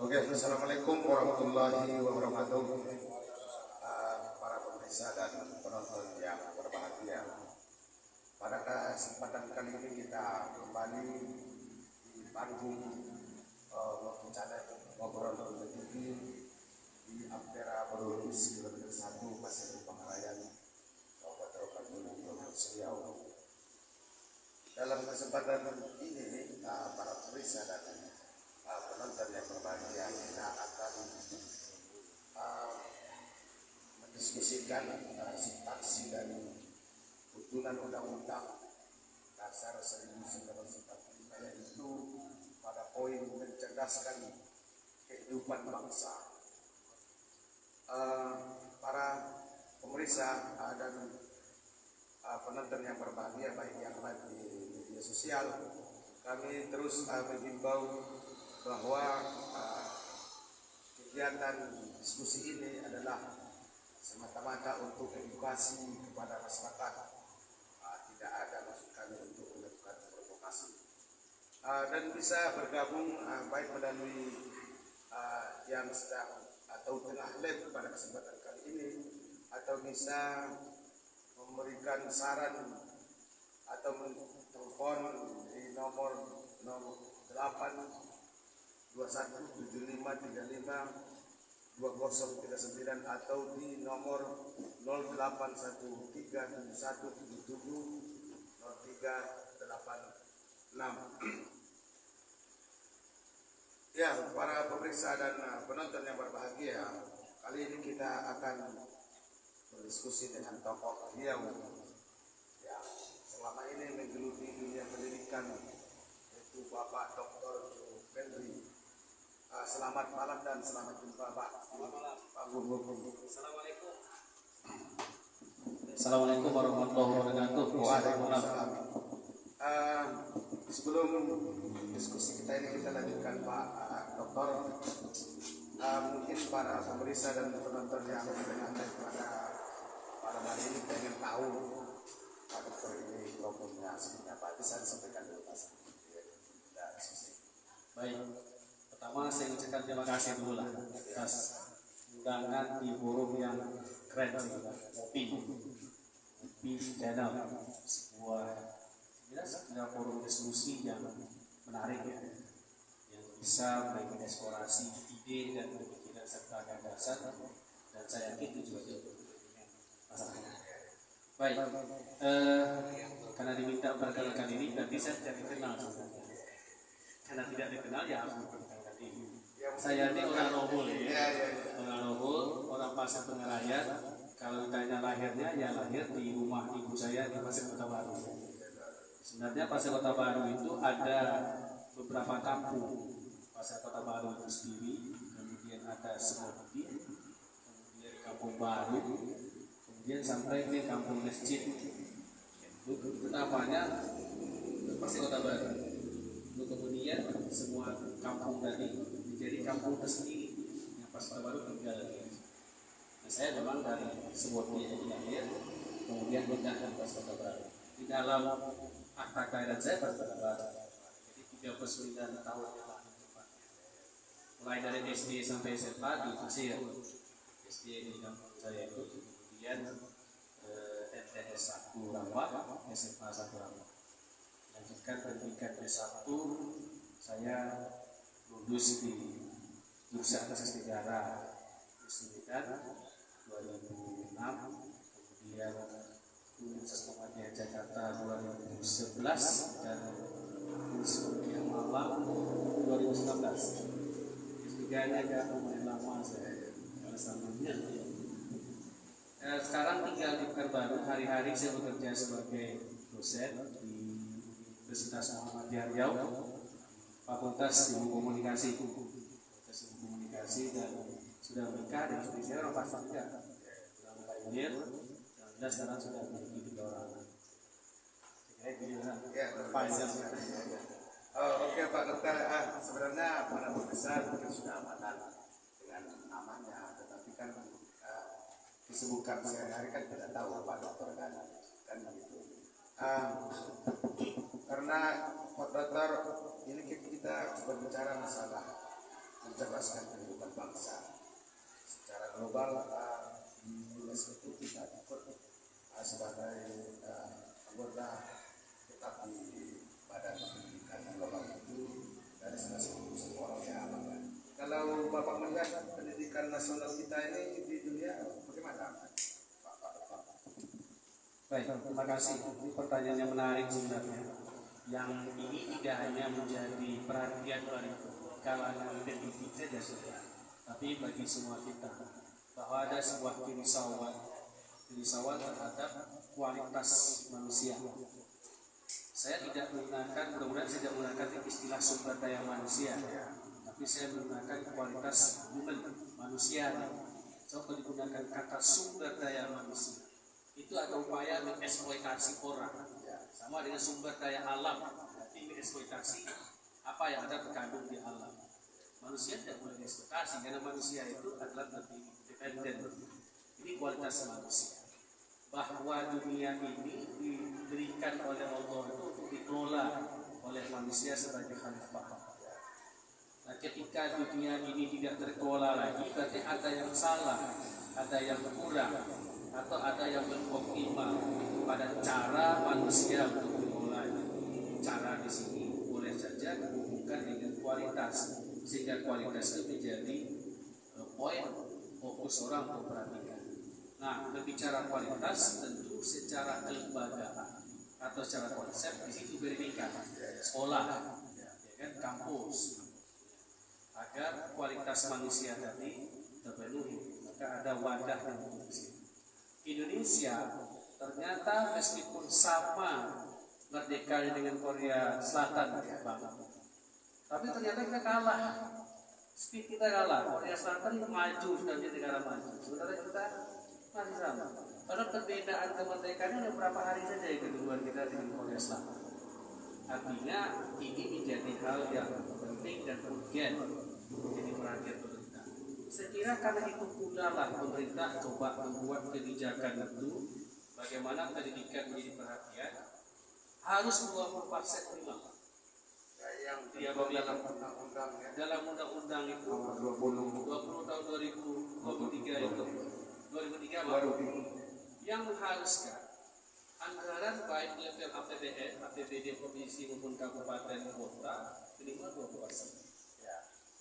Oke, assalamualaikum warahmatullahi wabarakatuh. Para pemirsa dan penonton yang berbahagia, pada kesempatan kali ini kita kembali di panggung channel ngobrol TV di Ampera Boronis kilometer 1 Pasir Pangarayan, Kabupaten Provinsi Riau. Dalam kesempatan ini, para pemirsa dan penonton yang berbahagia, kita akan mendiskusikan substansi dari utulan Undang-Undang Dasar 1945, yaitu pada poin mencerdaskan kehidupan bangsa. Para pemirsa dan penonton yang berbahagia, baik yang live di media sosial, kami terus menghimbau bahwa kegiatan diskusi ini adalah semata-mata untuk edukasi kepada masyarakat. Tidak ada maksud kami untuk melakukan provokasi. Dan bisa bergabung baik melalui yang sedang atau tengah live pada kesempatan kali ini, atau bisa memberikan saran atau telepon di nomor 082175352039 atau di nomor 081371770386. Ya, para pemirsa dan penonton yang berbahagia, kali ini kita akan berdiskusi dengan tokoh Riau yang selama ini menggeluti dunia pendidikan, yaitu Bapak Dr. Henry. Selamat malam dan selamat jumpa, Pak. Selamat malam. Pak Guru. Assalamualaikum. Assalamualaikum warahmatullahi wabarakatuh. Waalaikumsalam. Sebelum diskusi kita ini kita lanjutkan, Pak Dokter. Mungkin para pemirsa dan penonton yang mendengarkan pada hari ini pengen tahu Pak Dokter ini problemnya seperti apa. Bisa disampaikan dulu, Pak. Baik. Pertama saya ucapkan terima kasih dulu lah atas undangan di forum yang keren Ngopi Channel, sebuah forum diskusi yang menarik ya, yang bisa mengeksplorasi ide dan pemikiran serta gagasan, dan saya yakin itu juga masalahnya. Baik, karena diminta perkenalkan ini berarti saya tidak dikenal sebenarnya. Karena tidak dikenal ya harus memperkenalkan diri. Saya ini orang Rohul ya, orang Rohul, orang Pasir Pangarayan. Kalau ditanya lahirnya, ya lahir di rumah ibu saya di Pasir Kota Baru. Sebenarnya Pasir Kota Baru itu ada beberapa kampung. Pasir Kota Baru itu sendiri, kemudian ada Semoti, kemudian Kampung Baru, kemudian sampai ke Kampung Masjid. Itu namanya Pasir Kota Baru. Kemudian semua kampung tadi menjadi kampung tersendiri yang Pasir Kota Baru tinggal. Nah, saya memang dari Semoti yang lahir, kemudian pindah ke Pasir Kota Baru. Di dalam akta kelahiran saya Pasir Kota Baru. Jadi 39 tahun yang lalu. Mulai dari SD sampai SMA di Pasir. SD di kampung saya itu, kemudian MTS 1 Rawa, SMA 1 Rawa. Lanjutkan pendidikan S1, saya lulus di jurusan Atas Negara Pendidikan 2006, kemudian Universitas Muhammadiyah Jakarta 2011 dan Universitas Malang 2019. Ketiganya agak lumayan lama saya alasannya. Sekarang tinggal di Pekanbaru. Hari-hari saya bekerja sebagai dosen di Universitas Muhammadiyah Riau, Fakultas Ilmu Komunikasi, dan sudah menikah dan istri saya orang Pasir juga, sudah pioneer, dan sekarang sudah memiliki 3 orang. Panjang. Oke, Pak Dokter, sebenarnya para pemirsa mungkin sudah amanat dengan namanya, tetapi kan kesibukan sehari-hari kan tidak tahu Pak Dokter kan begitu. Karena Pak Dokter ini kita berbicara masalah mencerdaskan kehidupan bangsa. Secara global di UNESCO itu kita ikut sebagai anggota tetap di Badan Pendidikan Global itu dari salah satu orang yang aman. Kalau Bapak melihat pendidikan nasional kita ini di dunia bagaimana? Baik, terima kasih. Ini pertanyaan yang menarik sebenarnya. Yang ini tidak hanya menjadi perhatian dari kalangan individu saja sudah, tapi bagi semua kita bahwa ada sebuah kerisauan terhadap kualitas manusia. Saya tidak menggunakan, mudah-mudahan saya tidak menggunakan istilah sumber daya manusia, tapi saya menggunakan kualitas human, manusia. Coba digunakan kata sumber daya manusia. Itu ada upaya mengeksploitasi orang, sama dengan sumber daya alam, berarti mengeksploitasi apa yang ada terkandung di alam. Manusia tidak boleh dieksploitasi karena manusia itu adalah lebih independen. Ini kualitas manusia. Bahwa dunia ini diberikan oleh Allah itu untuk dikelola oleh manusia sebagai khalifah. Nah, ketika dunia ini tidak terkelola lagi, berarti ada yang salah, ada yang kurang, atau ada yang beroptimal pada cara manusia untuk mengelola. Cara di sini boleh saja dihubungkan dengan kualitas, sehingga kualitas itu menjadi poin fokus orang untuk perhatikan. Nah, berbicara kualitas tentu secara kelembagaan atau secara konsep di situ pendidikan, sekolah, ya kan, kampus, agar kualitas manusia tadi terpenuhi, maka ada wadah yang untuk Indonesia ternyata meskipun sama merdeka dengan Korea Selatan, tapi ternyata kita kalah. Speed kita kalah. Korea Selatan maju sudah menjadi negara maju. Sementara kita masih sama. Padahal perbedaan kemerdekaan ini berapa hari saja yang kedua kita dengan Korea Selatan. Artinya ini menjadi hal yang penting dan urgen menjadi perhatian pemerintah. Saya kira karena itu pula lah pemerintah coba membuat kebijakan itu bagaimana pendidikan menjadi perhatian harus 20% minimal. Yang dalam undang-undang itu 20 tahun 2023 itu 2003 yang mengharuskan anggaran baik level APBN, APBD provinsi maupun kabupaten kota minimal 20%.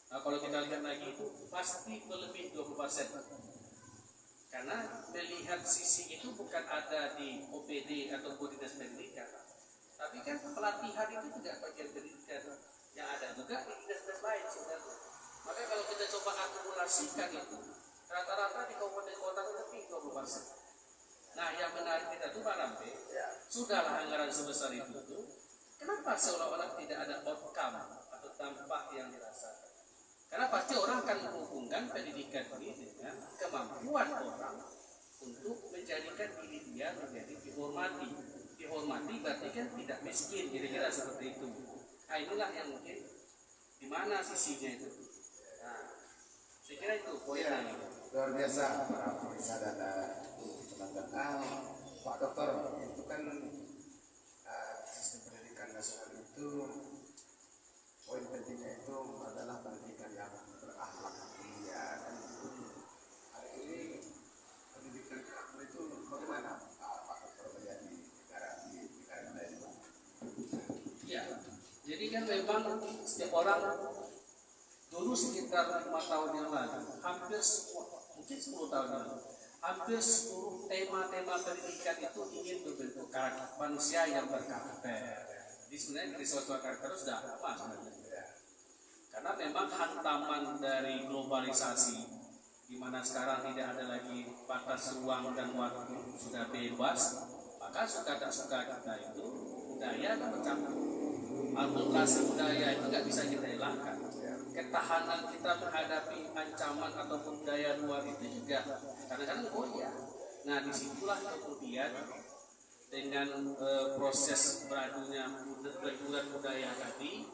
Nah, kalau kita lihat lagi itu pasti lebih 20%. Karena melihat sisi itu bukan ada di OPD atau dinas pendidikan, tapi kan pelatihan itu juga bagian pendidikan yang ada juga di dinas-dinas lain sebenarnya. Maka kalau kita coba akumulasikan itu, rata-rata di kabupaten kota itu lebih 20%. Nah, yang menarik kita tuh Pak Rambe, sudahlah anggaran sebesar itu tuh, kenapa seolah-olah tidak ada outcome atau dampak yang dirasakan? Karena pasti orang akan menghubungkan pendidikan ini dengan kemampuan orang untuk menjadikan diri dia menjadi dihormati. Dihormati berarti kan tidak miskin, kira-kira seperti itu. Nah, inilah yang mungkin di mana sisinya itu. Nah, saya kira itu poinnya. Luar biasa para pemirsa dan teman-teman. Pak Dokter, itu kan sistem pendidikan nasional itu poin pentingnya itu adalah pendidikan yang berakhlak mulia. Hari ini pendidikan berakhlak itu bagaimana Pak Dokter melihat di negara lain? Ya, jadi kan memang setiap orang dulu sekitar 5 tahun yang lalu, hampir semua, mungkin 10 tahun yang lalu, hampir seluruh tema-tema pendidikan itu ingin membentuk karakter manusia yang berkarakter. Jadi sebenarnya dari soal karakter sudah lama sebenarnya. Karena memang hantaman dari globalisasi, di mana sekarang tidak ada lagi batas ruang dan waktu, sudah bebas, maka suka tak suka kita itu budaya akan bercampur. Akulturasi budaya itu nggak bisa kita hilangkan. Ketahanan kita menghadapi ancaman atau budaya luar itu juga kadang-kadang goyah. Nah, disitulah kemudian dengan proses beradunya bergulat budaya tadi,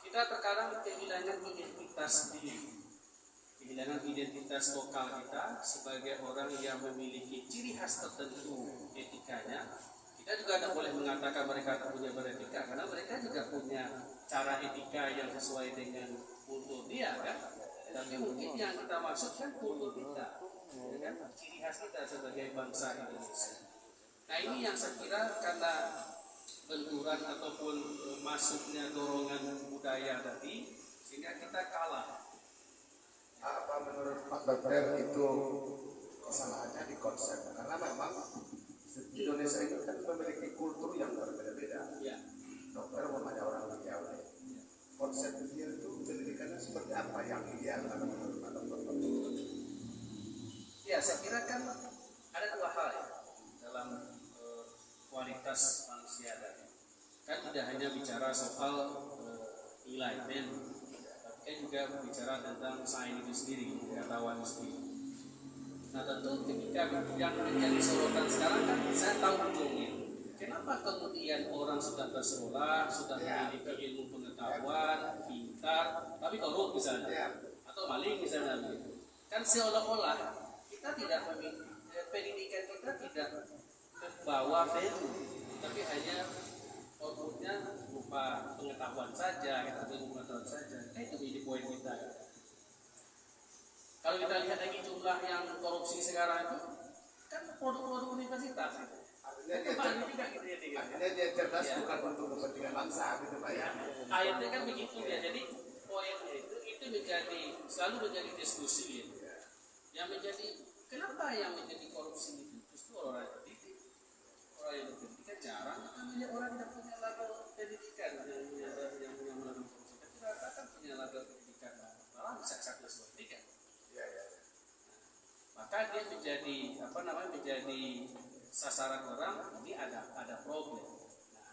kita terkadang kehilangan identitas diri, kehilangan identitas lokal kita sebagai orang yang memiliki ciri khas tertentu etikanya. Kita juga tidak boleh mengatakan mereka tak punya beretika, karena mereka juga punya cara etika yang sesuai dengan kultur dia, kan? Tapi mungkin yang kita maksudkan kultur kita, ya kan? Ciri khas kita sebagai bangsa Indonesia. Nah ini yang saya kira karena benturan ataupun masuknya dorongan budaya tadi, sehingga kita kalah. Apa menurut Pak Dokter itu kesalahannya di konsep? Karena memang Indonesia itu kan memiliki kultur yang berbeda-beda. Ya. Dokter memang orang Riau. Konsep dia itu pendidikannya seperti apa yang ideal menurut Pak Dokter? Ya, saya kira kan ada dua hal ya dalam kualitas manusia tadi. Kan tidak hanya bicara soal nilai men, tapi kan juga bicara tentang sains itu sendiri, pengetahuan itu sendiri. Nah tentu ketika yang menjadi sorotan sekarang kan saya tahu ujungnya. Kenapa kemudian orang sudah bersekolah, sudah memiliki ilmu pengetahuan, pintar, tapi korup misalnya, atau maling misalnya begitu. Kan seolah-olah kita tidak memiliki pendidikan kita tidak membawa value, tapi hanya outputnya berupa pengetahuan saja, ilmu pengetahuan saja. Itu jadi poin kita. Kalau kita lihat lagi jumlah yang korupsi sekarang itu kan produk-produk universitas. Artinya dia cerdas ya. Bukan untuk kepentingan bangsa gitu Pak ya. Akhirnya kan begitu ya. Jadi poinnya itu menjadi selalu menjadi diskusi ya. Yang menjadi kenapa yang menjadi korupsi itu justru orang yang terdidik. Orang yang berpendidikan jarang namanya orang yang punya latar pendidikan yang melakukan korupsi. Tapi rata kan punya latar pendidikan malah bisa satu pendidikan. Maka dia menjadi menjadi sasaran orang. Ini ada problem. Nah,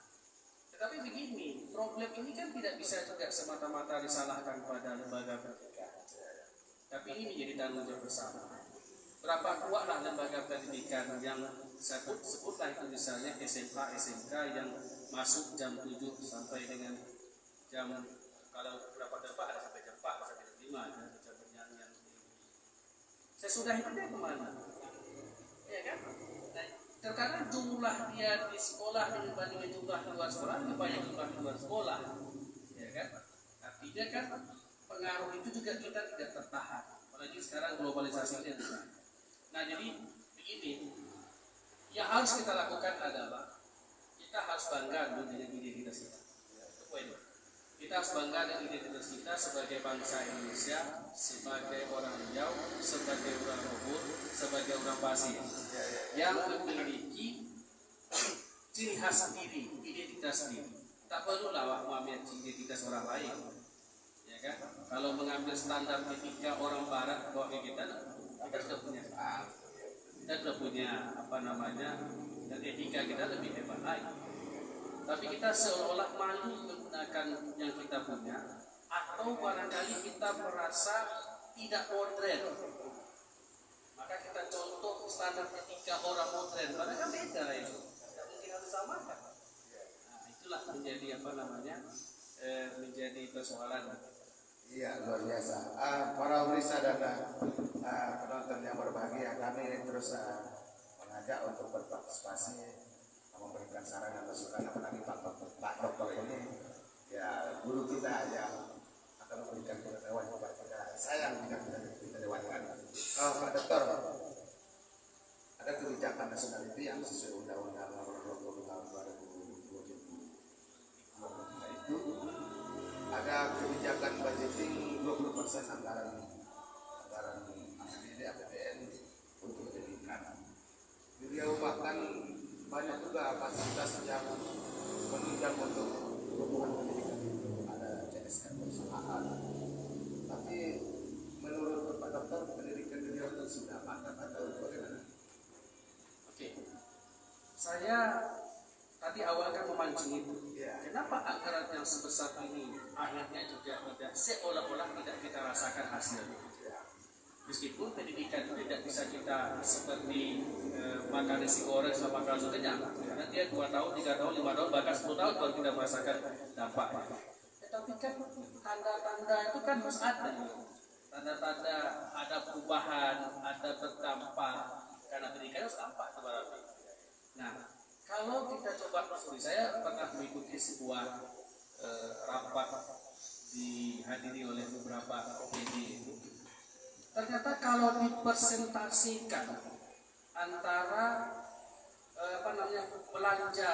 tetapi begini, problem ini kan tidak bisa juga semata-mata disalahkan pada lembaga pendidikan. Tapi ini menjadi tanggung jawab bersama. Berapa kuatlah lembaga pendidikan yang sebutlah itu misalnya SMA, SMK yang masuk jam 7 sampai dengan jam kalau berapa tempat ada sampai jam 4 sampai jam 5 jam yang sesudah itu dia kemana? Ya kan? Nah, terkadang jumlah dia di sekolah dibandingkan jumlah di luar sekolah lebih banyak jumlah di luar sekolah, ya kan? Artinya kan pengaruh itu juga kita tidak tertahan, apalagi sekarang globalisasinya. Nah jadi begini, yang harus kita lakukan adalah kita harus bangga dengan identitas kita. Itu poin. Kita harus bangga dengan identitas kita sebagai bangsa Indonesia, sebagai orang Riau, sebagai orang Robur, sebagai orang Pasir yang memiliki ciri khas sendiri, identitas sendiri. Tak perlulah mengambil identitas orang lain, ya kan? Kalau mengambil standar etika orang Barat, bahwa kita sudah punya, kita sudah punya dan etika kita lebih hebat lagi. Tapi kita seolah-olah malu menggunakan yang kita punya, atau barangkali kita merasa tidak modern. Maka kita contoh standar etika orang modern, padahal kan beda itu. Tidak mungkin harus samakan. Nah, itulah menjadi menjadi persoalan. Iya, luar biasa. Para pemirsa dan penonton yang berbahagia, kami terus mengajak untuk berpartisipasi, memberikan saran dan masukan, apalagi Pak Dokter ini ya guru kita yang akan memberikan pengetahuan kepada kita. Sayang tidak kita lewatkan. Pak Dokter, ada kebijakan nasional itu yang sesuai Undang-Undang Nomor 20 Tahun 2020 itu ada kebijakan budgeting 20% anggaran APBN untuk pendidikan. Beliau bahkan banyak juga fasilitas yang menunjang untuk kebutuhan pendidikan itu, ada CSR perusahaan. Tapi menurut Pak Dokter, pendidikan beliau itu sudah mantap atau bagaimana? Oke, saya tadi awal kan memancing itu. Kenapa anggaran yang sebesar ini akhirnya juga tidak seolah-olah tidak kita rasakan hasilnya? Meskipun pendidikan itu tidak bisa kita seperti makan nasi goreng sama makan langsung kenyang, karena dia 2 tahun, 3 tahun, 5 tahun, bahkan 10 tahun baru kita merasakan dampaknya. Tapi kan tanda-tanda itu kan harus ada. Tanda-tanda ada perubahan, ada berdampak, karena pendidikan harus tampak sebenarnya. Nah, kalau kita coba telusuri, saya pernah mengikuti sebuah rapat dihadiri oleh beberapa OPD itu. ternyata kalau dipresentasikan antara belanja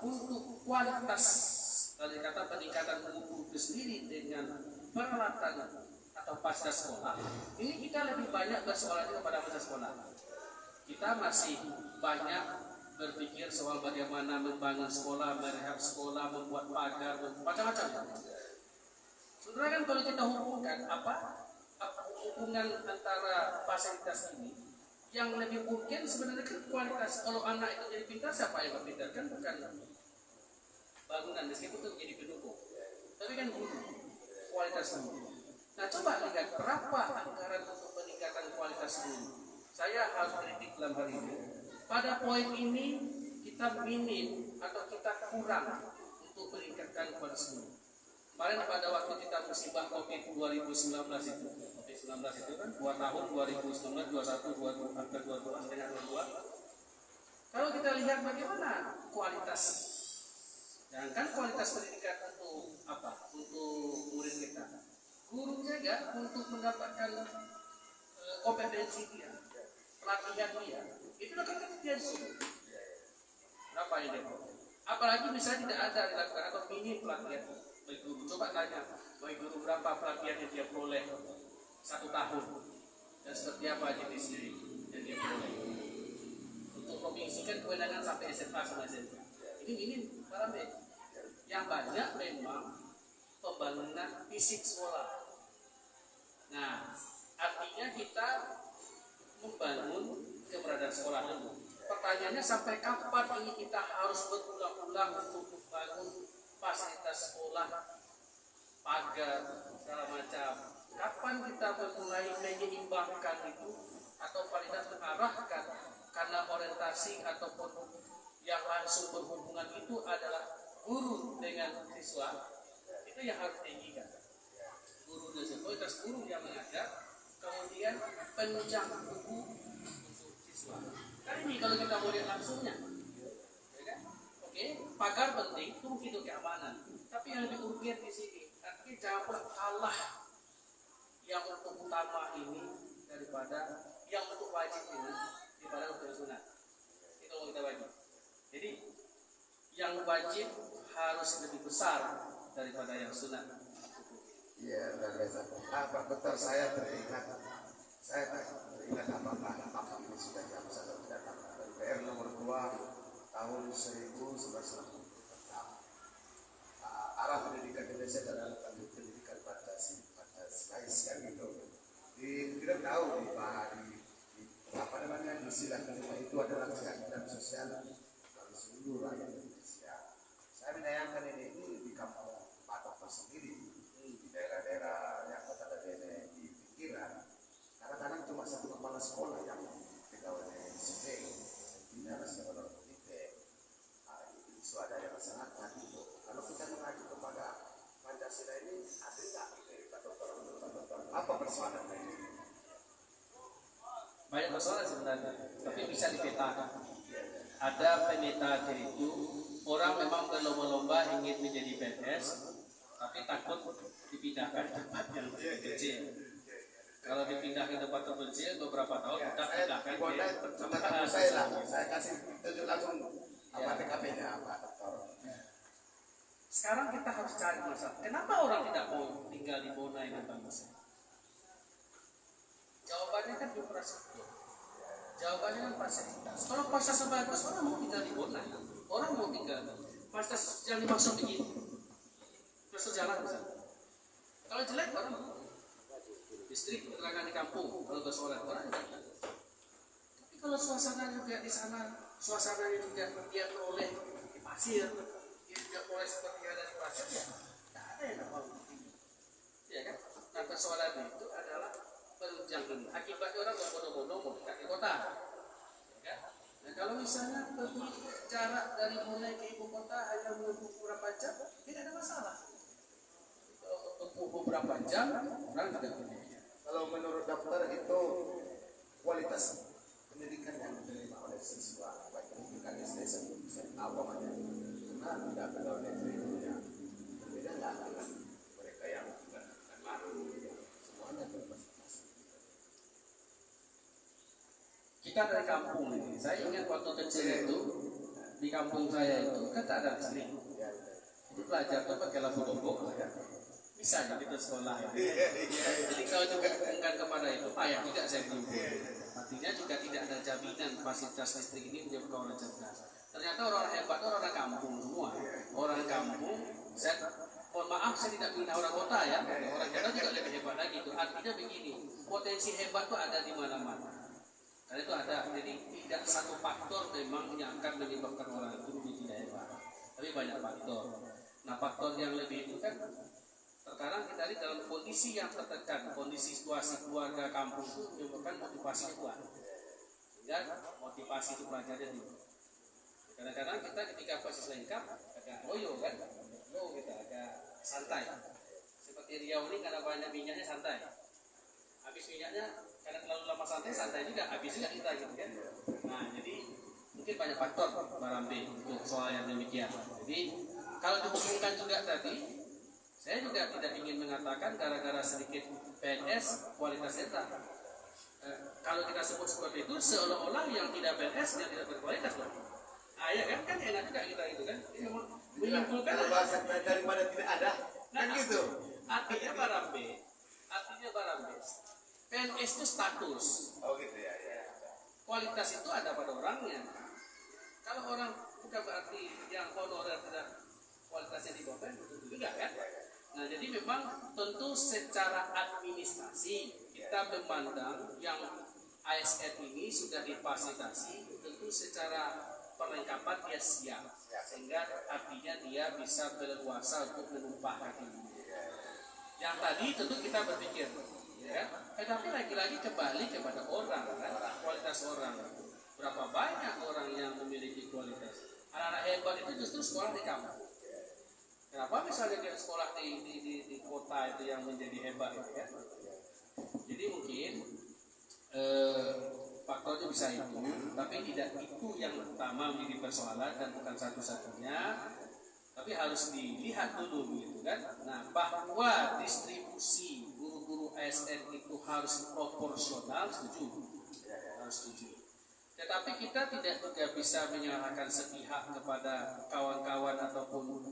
untuk kualitas dari kata peningkatan guru itu sendiri dengan peralatan atau pasca sekolah, ini kita lebih banyak bersekolah kepada masa sekolah. Kita masih banyak berpikir soal bagaimana membangun sekolah, merehab sekolah, membuat pagar, macam-macam. Sebenarnya kan kalau kita hubungkan hubungan antara fasilitas ini, yang lebih mungkin sebenarnya kan kualitas. Kalau anak itu jadi pintar, siapa yang pintar? Kan bukan bangunan, meskipun itu menjadi pendukung, tapi kan guru, kualitas guru. Nah, coba lihat berapa anggaran untuk peningkatan kualitas guru. Saya harus kritik dalam hal ini. Pada poin ini kita minim atau kita kurang untuk meningkatkan kualitas guru. Kemarin pada waktu kita musibah COVID 2019 itu, COVID-19 itu kan 2 tahun 2019, 21, 22, angka 22, setengah 22. Kalau kita lihat bagaimana kualitas, jangan kualitas pendidikan untuk apa? Untuk murid kita. Guru juga untuk mendapatkan kompetensi dia, pelatihan dia, itu kan kompetensi. Berapa ini? Apalagi misalnya tidak ada dilakukan atau minim pelatihan bagi guru. Coba tanya, bagi guru berapa pelatihan yang dia peroleh 1 tahun dan seperti apa jenisnya yang dia peroleh. Untuk provinsi kan kewenangan sampai SMA sama SMP. Ini minim parameter. Yang banyak memang pembangunan fisik sekolah. Nah, artinya kita membangun keberadaan sekolah dulu. Pertanyaannya sampai kapan ini kita harus berulang-ulang untuk membangun fasilitas sekolah, pagar, segala macam. Kapan kita mulai menyeimbangkan itu atau kualitas mengarahkan karena orientasi ataupun yang langsung berhubungan itu adalah guru dengan siswa, itu yang harus ditinggikan. Guru dan siswa, kualitas guru yang mengajar, kemudian penunjang buku untuk siswa. Kan ini kalau kita mau lihat langsungnya, ya kan? Oke, pagar penting itu begitu keamanan. Tapi yang lebih urgent di sini, artinya jangan kalah yang untuk utama ini daripada yang untuk wajib ini daripada untuk sunat. Itu mau kita wajib. Jadi yang wajib harus lebih besar daripada yang sunat. Iya, luar biasa. Pak Betul, saya teringat apakah ini sudah jam 1 datang dari PR nomor 2 tahun 1996. Arah pendidikan Indonesia adalah pendidikan Pancasila kan gitu. Kita tahu di sila kelima itu adalah keadilan sosial bagi seluruh rakyat Indonesia. Saya menyayangkan ini di kampung Patok sendiri, di daerah-daerah yang notabene di pinggiran. Kadang-kadang cuma satu kepala sekolah yang pegawai sipil, tidak ada sekolah politik. Itu ada yang masyarakat itu. Kalau kita mengacu kepada Pancasila ini, ada tak apa persoalan ini? Banyak persoalan sebenarnya, tapi bisa dipetakan. Ada pemetaan itu, orang memang berlomba-lomba ingin menjadi PNS, tapi takut dipindahkan ke tempat yang kecil. Kalau dipindah ke tempat terpencil beberapa tahun, kita pindahkan ke tempat saya kasih tunjuk langsung apa TKP-nya apa. Sekarang kita harus cari masalah. Kenapa orang tidak mau tinggal di Bonai dan Bangsa? Jawabannya kan infrastruktur. Jawabannya kan fasilitas. Kalau fasilitas bagus, orang mau tinggal di Bonai. Orang mau tinggal. Fasilitas yang dimaksud begini. Terus jalan misalnya. Kalau jelek orang mau. Listrik penerangan di kampung. Kalau bersolat orang tidak. Tapi kalau suasana juga di sana, suasananya juga dia peroleh di pasir, dia juga peroleh seperti ada di pasir, ya tidak ada yang mau begini. Ya kan? Nah persoalannya itu adalah penunjangan. Akibatnya orang berbondong-bondong mau dekat di kota. Ya? Nah kalau misalnya pergi jarak dari Bonai ke ibu kota hanya menempuh beberapa jam, tidak ada masalah. Kalau menempuh beberapa jam, orang tidak punya. Kalau menurut dokter itu kualitas pendidikan yang diterima oleh siswa baik pendidikan SD sampai awam aja, karena tidak benar negeri punya berbeda nggak dengan mereka yang bukan baru, semuanya berprestasi. Kita dari kampung ini, saya ingat waktu kecil itu di kampung saya itu kan tak ada listrik. Jadi belajar tuh pakai lampu tombok, bisa jadi ke sekolah. Jadi kalau juga enggan kepada itu, payah tidak saya kumpul. Artinya juga tidak ada jaminan fasilitas listrik ini menjadi orang cerdas. Ternyata orang hebat itu orang kampung semua. Orang kampung, mohon maaf saya tidak minta orang kota ya. Orang kota juga lebih hebat lagi itu. Artinya begini, potensi hebat itu ada di mana-mana. Karena itu ada, jadi tidak satu faktor memang yang akan menyebabkan orang itu menjadi tidak hebat. Tapi banyak faktor. Nah faktor yang lebih itu kan terkadang kita lihat dalam kondisi yang tertekan, kondisi situasi keluarga kampung itu menyebabkan motivasi kuat. Sehingga motivasi itu pelajarnya tinggi. Kadang-kadang kita ketika proses lengkap agak loyo kan, kita agak santai. Seperti Riau ini karena banyak minyaknya santai. Habis minyaknya karena terlalu lama santai juga, habis juga kita gitu kan. Nah jadi mungkin banyak faktor Barambe untuk soal yang demikian. Jadi kalau dihubungkan juga tadi, saya juga tidak ingin mengatakan gara-gara sedikit PNS kualitasnya tak. Kalau kita sebut seperti itu seolah-olah yang tidak PNS yang tidak berkualitas loh. Ya kan enak juga kita itu kan. Ini memang menyimpulkan bahasa daripada tidak ada. Kan gitu. Artinya Barambe. PNS itu status. Oh gitu ya. Kualitas itu ada pada orangnya. Kalau orang bukan berarti yang honorer tidak kualitasnya di bawah itu juga kan. Nah jadi memang tentu secara administrasi kita memandang yang ASN ini sudah difasilitasi, tentu secara perlengkapan dia siap, sehingga artinya dia bisa berkuasa untuk menumpahkan ini. Yang tadi tentu kita berpikir, ya, tapi lagi-lagi kembali kepada orang, kan? Kualitas orang. Berapa banyak orang yang memiliki kualitas? Anak-anak hebat itu justru sekolah di kampung. Kenapa misalnya dia sekolah di kota itu yang menjadi hebat gitu ya? Jadi mungkin faktornya bisa itu, tapi tidak itu yang utama menjadi persoalan dan bukan satu-satunya. Tapi harus dilihat dulu gitu kan. Nah bahwa distribusi guru-guru ASN itu harus proporsional, setuju. Tetapi kita tidak juga bisa menyalahkan sepihak kepada kawan-kawan ataupun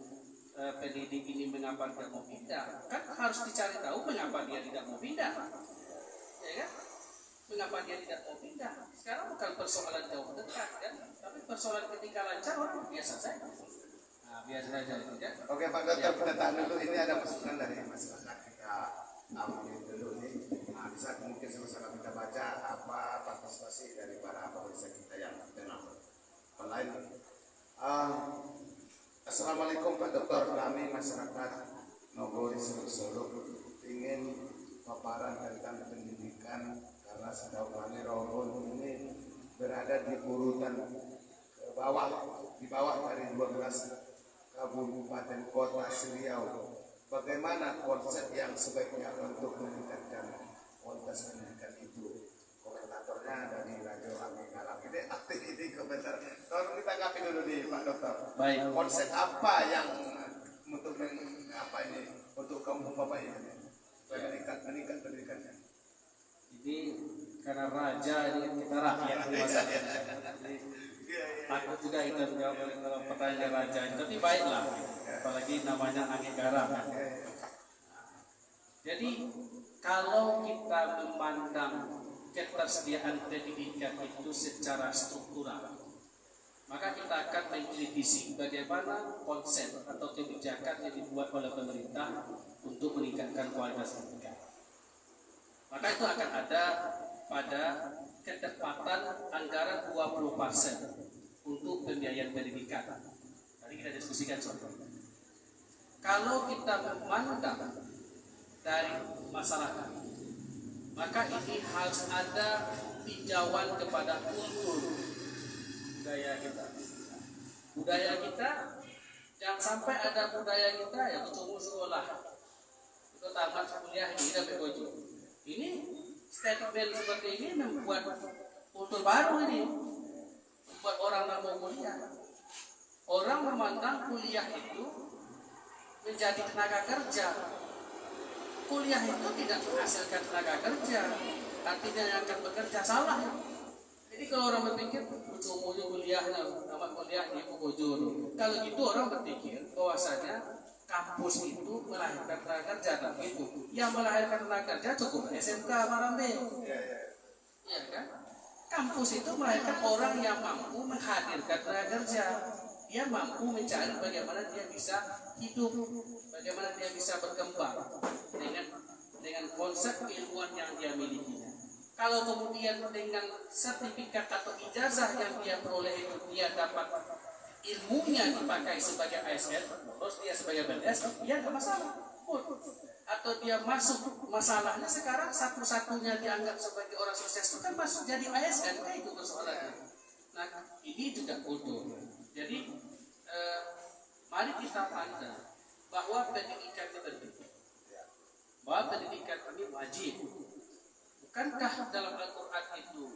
pendidik ini mengapa tidak mau pindah. Kan harus dicari tahu mengapa dia tidak mau pindah, ya kan? Mengapa dia tidak mau pindah? Sekarang bukan persoalan jauh dekat kan, tapi persoalan ketika lancar orang biasa saja. Nah biasa saja itu kan. Oke Pak Dokter, kita tahan dulu. Ini ada masukan dari masyarakat, kita ambil dulu nih. Nah bisa mungkin sama-sama kita baca apa partisipasi dari para pemirsa kita yang tenang online. Assalamualaikum Pak Dokter, kami masyarakat Nogori Seluk ingin paparan tentang pendidikan karena sejauh ini Rogon ini berada di urutan ke bawah, di bawah dari 12 kabupaten kota Riau. Bagaimana konsep yang sebaiknya untuk meningkatkan kualitas pendidikan itu? Komentatornya dari Radio Amin Alam ini aktif ini komentar. Tolong ditanggapi dulu nih Pak Dokter. Baik. Konsep apa yang untuk apa ini untuk kampung Bapak ini meningkat pendidikannya? Jadi karena raja ini kita rakyat takut juga kita menjawab kalau pertanyaan raja. Tapi baiklah, apalagi namanya angin garam. Jadi kalau kita memandang ketersediaan pendidikan itu secara struktural, maka kita akan mengkritisi bagaimana konsep atau kebijakan yang dibuat oleh pemerintah untuk meningkatkan kualitas pendidikan. Maka itu akan ada pada ketepatan anggaran 20% untuk pembiayaan pendidikan. Tadi kita diskusikan soal itu. Kalau kita memandang dari masyarakat, maka ini harus ada tinjauan kepada kultur budaya kita. Budaya kita jangan sampai ada budaya kita yang ketemu sekolah, itu tamat kuliah ini sampai ujung. Ini statement seperti ini membuat kultur baru ini, membuat orang tak mau kuliah. Orang memandang kuliah itu menjadi tenaga kerja. Kuliah itu tidak menghasilkan tenaga kerja, artinya yang akan bekerja salah. Jadi Jadi kalau orang berpikir ujung-ujung kuliahnya, tamat kuliah di Bogor. Kalau gitu orang berpikir bahwasanya kampus itu melahirkan tenaga kerja, tapi itu yang melahirkan tenaga kerja cukup SMK Marambe. Iya kan? Kampus itu melahirkan orang yang mampu menghadirkan tenaga kerja. Dia mampu mencari bagaimana dia bisa hidup, bagaimana dia bisa berkembang dengan konsep keilmuan yang dia miliki. Kalau kemudian dengan sertifikat atau ijazah yang dia peroleh itu dia dapat ilmunya dipakai sebagai ASN, terus dia sebagai PNS, ya nggak masalah. Atau dia masuk, masalahnya sekarang satu-satunya dianggap sebagai orang sukses itu kan masuk jadi ASN, kayak itu persoalannya. Nah, ini juga kultur. Jadi, mari kita pandang bahwa pendidikan itu penting, bahwa pendidikan ini wajib. Bukankah dalam Al-Quran itu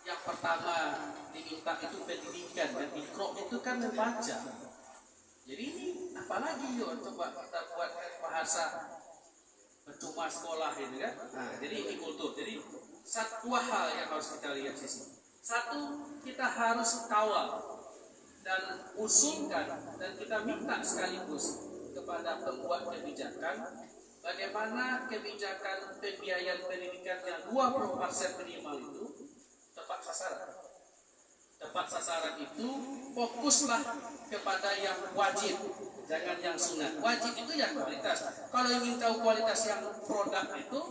yang pertama diminta itu pendidikan, dan Iqra itu kan membaca. Jadi ini apalagi yo coba kita buat bahasa percuma sekolah ini kan. Nah, jadi ini kultur. Jadi satu hal yang harus kita lihat sisi. Satu, kita harus kawal dan usulkan dan kita minta sekaligus kepada pembuat kebijakan bagaimana kebijakan pembiayaan pendidikan yang 20% minimal itu tepat sasaran. Tepat sasaran itu fokuslah kepada yang wajib, jangan yang sunat. Wajib itu yang kualitas. Kalau ingin tahu kualitas yang produk itu,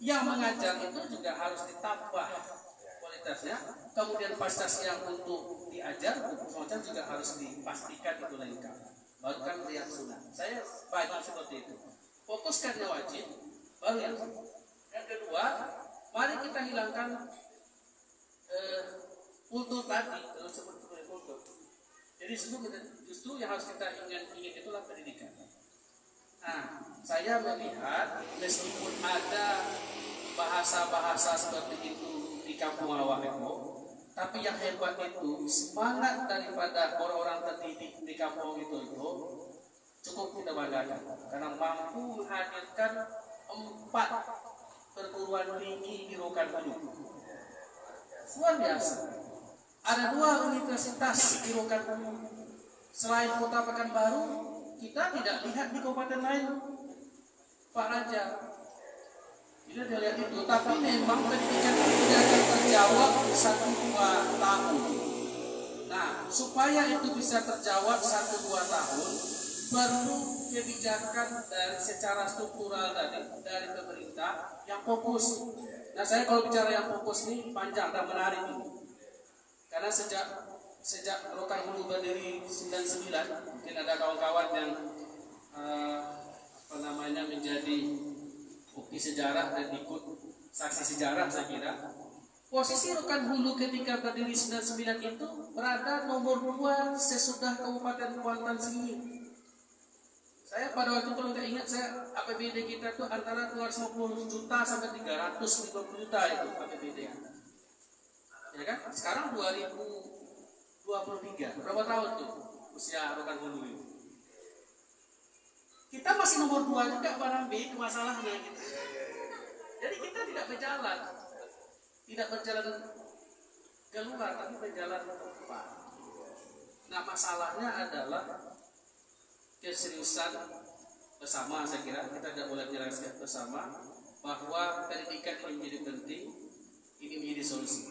yang mengajar itu juga harus ditambah kualitasnya. Kemudian fasilitas yang untuk diajar, untuk mengajar juga harus dipastikan itu lengkap. Baru kan yang sunat. Saya bagi seperti itu. Fokuskannya wajib, baru yang sunat. Yang kedua, mari kita hilangkan kultur tadi, seperti kultur. Jadi justru yang harus kita ingat itulah pendidikan. Nah, saya melihat meskipun ada bahasa-bahasa seperti itu di kampung Awakeko, tapi yang hebat itu semangat daripada orang-orang terdidik di kampung itu cukup kita banggakan karena mampu menghadirkan 4 perguruan tinggi di Rokan Hulu. Luar biasa. Ada 2 universitas di Rokan Hulu. Selain Kota Pekanbaru, kita tidak lihat di kabupaten lain, Pak Raja. Tidak lihat itu, tapi memang pendidikan itu tidak akan terjawab 1-2 tahun. Nah, supaya itu bisa terjawab 1-2 tahun, perlu kebijakan dari secara struktural dari pemerintah yang fokus. Nah, saya kalau bicara yang fokus ini panjang dan menarik ini. Karena sejak Rokan Hulu berdiri 99, mungkin ada kawan-kawan yang menjadi bukti sejarah dan ikut saksi sejarah saya kira. Posisi Rokan Hulu ketika berdiri 99 itu berada nomor 2 sesudah Kabupaten Kuantan Sengingi. Saya pada waktu itu nggak ingat, saya APBD kita tuh antara 250 juta sampai 350 juta itu APBD. Ya kan? Sekarang 2023, berapa tahun tuh usia Rokan Hulu ini? Kita masih nomor 2 juga barang B itu masalahnya gitu. Jadi kita tidak berjalan keluar, tapi berjalan ke depan. Nah, masalahnya adalah keseriusan bersama. Saya kira kita tidak boleh menyerahkan bersama bahwa pendidikan ini menjadi penting, ini menjadi solusi.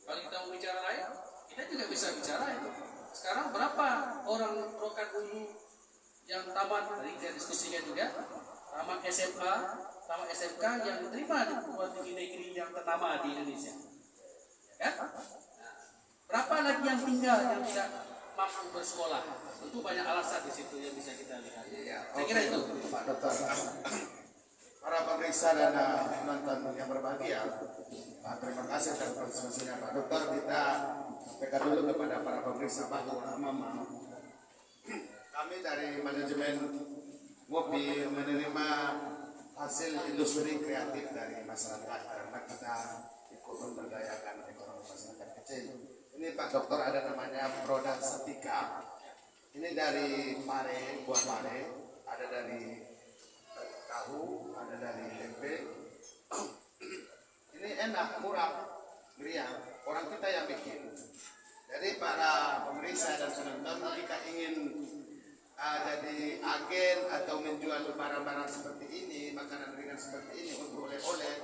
Kalau kita mau bicara lain, kita juga bisa bicara itu. Sekarang berapa orang Rokan Hulu yang tamat, tadi kita diskusikan juga, tamat SMA, tamat SMK yang diterima di perguruan tinggi negeri yang ternama di Indonesia, kan? Nah, berapa lagi yang tinggal yang tidak mampu bersekolah? Tentu banyak alasan di situ yang bisa kita lihat. Saya kira itu, Pak Dokter. Para pemeriksa dan penonton yang berbahagia, terima kasih atas konsentrasinya Pak Dokter. Kita sampaikan dulu kepada para pemeriksa bahwa kami dari manajemen Ngopi menerima hasil industri kreatif dari masyarakat karena kita ikut memberdayakan ekonomi masyarakat kecil. Ini Pak Dokter ada namanya produk setika. Ini dari pare, buah pare, ada dari tahu, ada dari tempe. Ini enak, murah. meriah, orang kita yang bikin. Jadi para pemeriksa dan penonton jika ingin jadi agen atau menjual barang-barang seperti ini, makanan ringan seperti ini untuk oleh-oleh,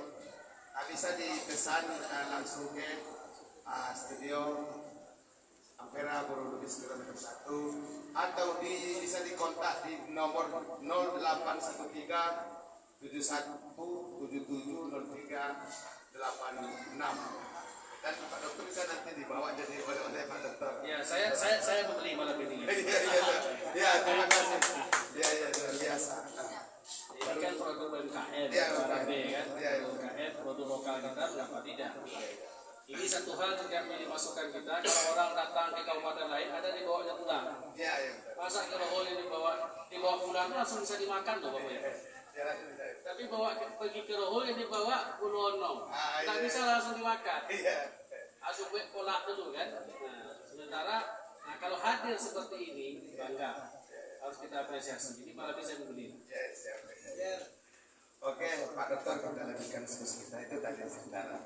bisa dipesan langsung ke studio Ampera Borobudur kilometer 1 atau bisa dikontak di nomor 0813 71770386. Dan Pak Dokter bisa nanti dibawa jadi oleh Pak Dokter. Ya, saya membeli malam ini. Ya, terima kasih. Ya, luar biasa. Ini kan produk UMKM, Ya, UMKM kan, ya, UMKM, produk lokal kita, kenapa tidak? Ini satu hal tidak menjadi masukan kita. Kalau orang datang ke kabupaten lain, ada dibawanya pulang. Ya. Masa kerohol ini dibawa pulang langsung bisa dimakan loh Bapak ya. Tapi pergi ke Rohol yang dibawa kulono, nggak bisa langsung dimakan. Langsung gue kolak dulu kan. Nah, sementara kalau hadir seperti ini bangga, harus kita apresiasi. Jadi malah bisa membeli. Oke, Pak Dokter, kita lanjutkan diskusi kita itu tadi sebentar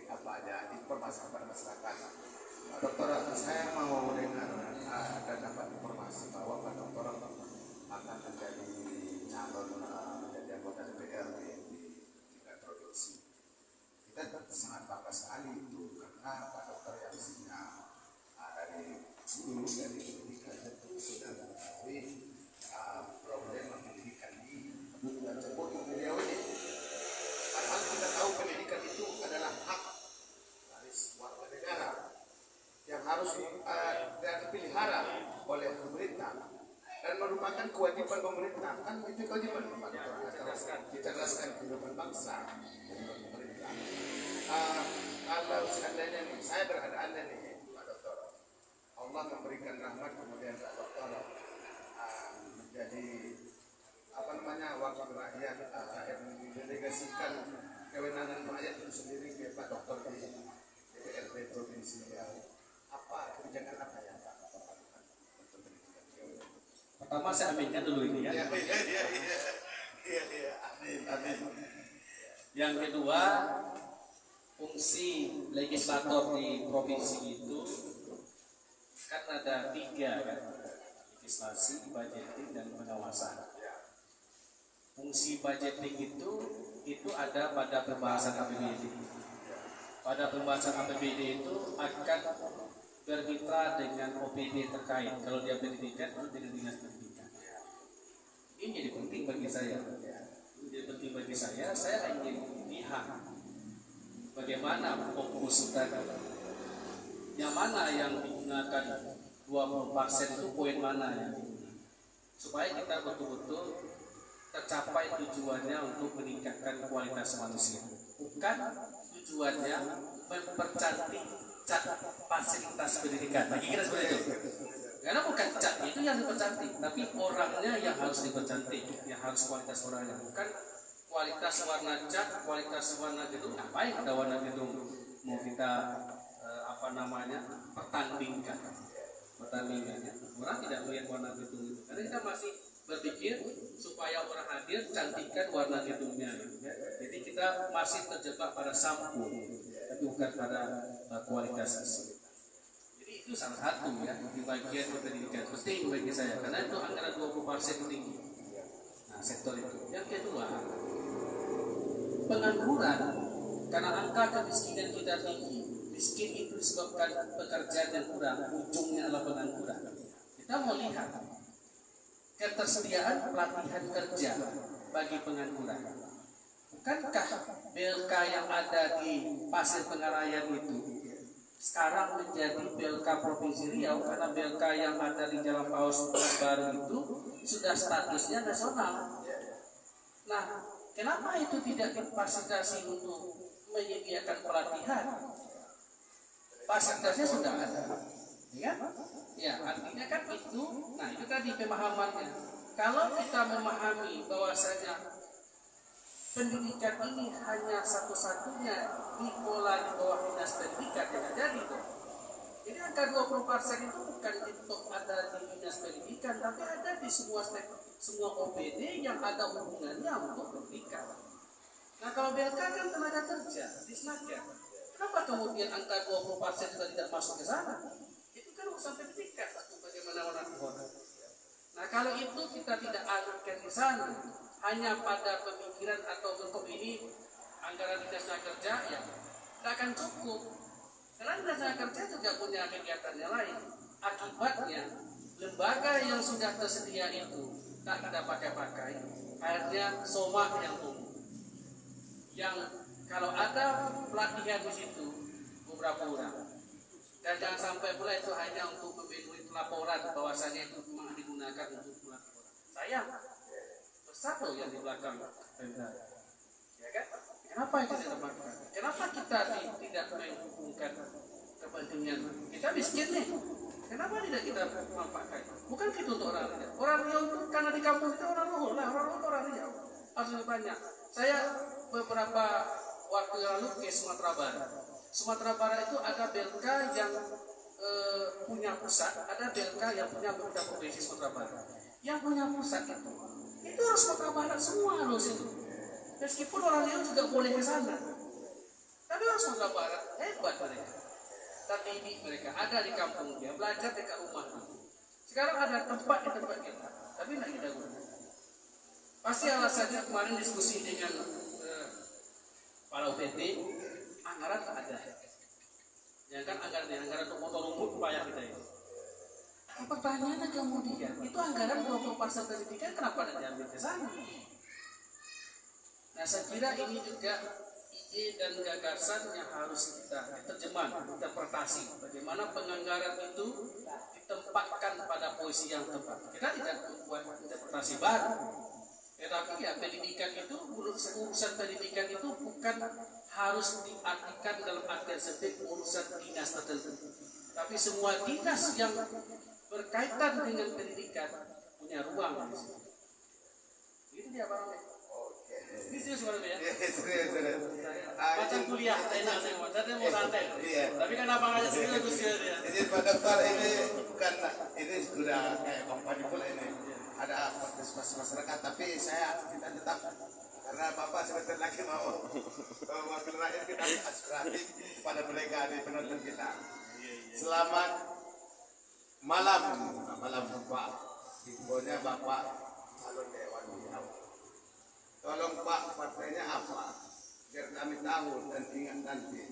apa aja informasi kepada masyarakat. Pak Dokter, saya mau dengar dan dapat informasi bahwa Pak Dokter akan menjadi calon menjadi anggota DPR di tingkat provinsi. Kita sangat bangga sekali itu karena Pak Dokter yang punya dari dulu dari pendidikan itu sudah mengetahui problem pendidikan di dan sebut beliau ini. Padahal kita tahu pendidikan itu adalah hak dari warga negara yang harus dipelihara oleh pemerintah dan merupakan kewajiban pemerintah. Kan itu kewajiban dicerdaskan kehidupan bangsa dari pemerintah. Kalau seandainya nih, saya berada anda nih Pak Dokter, Allah memberikan rahmat kemudian Pak Dokter menjadi wakil rakyat mendelegasikan kewenangan rakyat itu sendiri ke Pak Dokter di DPRD provinsi Riau. Apa kebijakan apa yang Pak lakukan untuk pendidikan? Pertama saya aminkan dulu ini ya. Amin. Yang kedua, fungsi legislator di provinsi itu kan ada 3 kan, legislasi, budgeting, dan pengawasan. Fungsi budgeting itu ada pada pembahasan APBD. Pada pembahasan APBD itu akan bermitra dengan OPD terkait. Kalau dia pendidikan, itu dengan dinas pendidikan. Ini jadi penting bagi saya. Saya ingin lihat bagaimana fokus tadi. Yang mana yang digunakan 20% itu poin mana yang digunakan. Supaya kita betul-betul tercapai tujuannya untuk meningkatkan kualitas manusia, bukan tujuannya mempercantik cat fasilitas pendidikan. Bagi kita seperti itu, karena bukan cat itu yang dipercantik, tapi orangnya yang harus dipercantik, yang harus kualitas orangnya, bukan kualitas warna cat, kualitas warna gedung. Ngapain ada warna gedung mau kita pertandingkan? Orang tidak melihat warna gedung itu, karena kita masih berpikir supaya orang hadir cantikkan warna gedungnya. Jadi kita masih terjebak pada sampul, tapi bukan pada kualitas tersebut. Jadi itu salah satu ya di bagian pendidikan penting bagi saya, karena itu anggaran 20% tinggi. Nah, sektor itu. Yang kedua, pengangguran, karena angka kemiskinan kita tinggi. Miskin itu disebabkan pekerjaan yang kurang, ujungnya adalah pengangguran. Kita mau lihat ketersediaan pelatihan kerja bagi pengangguran. Bukankah BLK yang ada di Pasir Pengarayan itu sekarang menjadi BLK Provinsi Riau, karena BLK yang ada di Jalan Paus baru itu sudah statusnya nasional. Nah, kenapa itu tidak difasilitasi untuk menyediakan pelatihan? Fasilitasnya sudah ada, ya? Ya, artinya kan itu, nah itu tadi pemahamannya. Kalau kita memahami bahwasanya pendidikan ini hanya satu-satunya dikelola di bawah dinas pendidikan, yang jadi tuh. Jadi angka 20% itu bukan untuk ada di dinas pendidikan, tapi ada di semua OPD yang ada hubungannya untuk pendidikan. Nah kalau BLK kan tenaga kerja, disnaker. Kenapa kemudian angka 20% juga tidak masuk ke sana? Itu kan urusan pendidikan, bagaimana mengatur. Nah kalau itu kita tidak alihkan ke sana, hanya pada pemikiran atau bentuk ini anggaran dinas tenaga kerja, ya tidak akan cukup. Karena dinas tenaga kerja juga punya kegiatan yang lain. Akibatnya lembaga yang sudah tersedia itu tak kita pakai-pakai, akhirnya somak yang tumbuh. Yang kalau ada pelatihan di situ beberapa orang, dan jangan sampai pula itu hanya untuk memenuhi laporan bahwasanya itu memang digunakan untuk melatih orang. Sayang, bersatu yang di belakang Pemda, ya kan? Kenapa itu ditempatkan? Kenapa kita tidak menghubungkan kepentingan? Kita miskin nih, kenapa tidak kita manfaatkan? Bukan itu untuk orang Riau. Orang Riau itu karena di kampung itu orang Luhur, lah orang Luhur orang Riau harus banyak. Saya beberapa waktu lalu ke Sumatera Barat. Sumatera Barat itu ada BLK yang punya pusat, ada BLK yang punya beberapa provinsi Sumatera Barat. Yang punya pusat itu harus Sumatera Barat semua harus itu. Meskipun orang Riau juga boleh ke sana, tapi orang Sumatera Barat hebat mereka. Terdidik mereka ada di kampung dia, belajar dekat rumah. Sekarang ada tempat di tempat kita, tapi tidak kita gunakan. Pasti alasannya kemarin diskusi dengan para UPT, anggaran tak ada. Ya kan anggaran untuk motor rumput payah kita ini. Pertanyaannya kemudian, itu anggaran 20% pendidikan kenapa tidak diambil ke sana? Nah saya kira ini juga ide dan gagasan yang harus kita terjemah, interpretasi. Bagaimana penganggaran itu ditempatkan pada posisi yang tepat. Kita tidak membuat interpretasi baru. Tetapi ya pendidikan itu, urusan pendidikan itu bukan harus diartikan dalam artian sempit urusan dinas tertentu. Tapi semua dinas yang berkaitan dengan pendidikan punya ruang di situ. Itu dia Pak Romi. Ini serius Pak Romi ya? Macam kuliah, enak saya mau santai. Tapi kan apa aja sih aku serius ya. Jadi Pak Dokter ini bukan, ini sudah kayak kompani pula ini. Ada partisipasi masyarakat, tapi saya tidak tetap karena Bapak sebentar lagi mau wakil rakyat kita aspiratif kepada mereka di penonton kita. Selamat malam Pak. Infonya Bapak calon Dewan Riau. Tolong Pak, partainya apa? Biar kami tahu dan ingat nanti.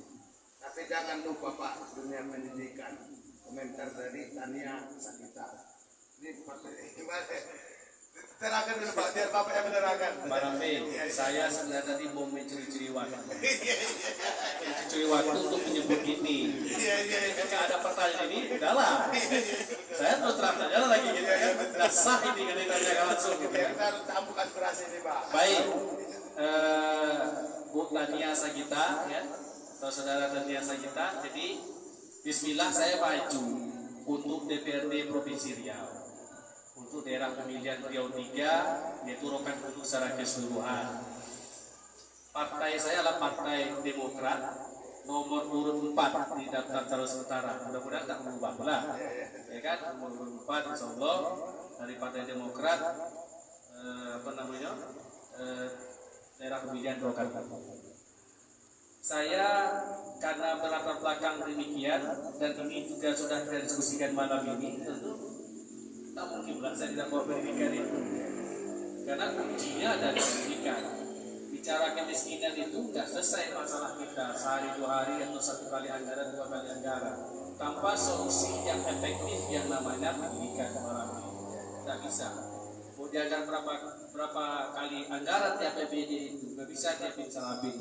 Tapi jangan lupa Pak, dunia pendidikan. Komentar dari Tania Sakita. Ini partai gimana? Terangkan dulu Pak, biar Bapak yang menerangkan. Pak Rambe, saya sebenarnya tadi mau mencuri-curi waktu. Mencuri waktu untuk menyebut ini. Ketika ada pertanyaan ini, udahlah. Saya terus terang saja lagi gitu kan. Nah, sah ini kan ditanya langsung gitu kan. Kita harus tampuk aspirasi ini Pak. Baik, Bu Tania Sagita, ya, atau Saudara Tania Sagita. Jadi, Bismillah saya maju untuk DPRD Provinsi Riau. Untuk daerah pemilihan Riau 3, yaitu Rokan Hulu secara keseluruhan. Partai saya adalah Partai Demokrat, nomor urut 4 di daftar calon sementara. Mudah-mudahan tak berubah pula, ya kan? Nomor urut 4 Insya Allah dari Partai Demokrat, daerah pemilihan Rokan Hulu. Saya karena berlatar belakang demikian, dan ini juga sudah kita diskusikan malam ini, tentu tak mungkin pula saya tidak bawa pendidikan itu, karena kuncinya ada di pendidikan. Bicara kemiskinan itu nggak selesai masalah kita sehari 2 hari atau 1 kali anggaran 2 kali anggaran tanpa solusi yang efektif yang namanya pendidikan orang. Tidak bisa. Mau dianggar berapa kali anggaran di APBD itu nggak bisa dia bisa habis.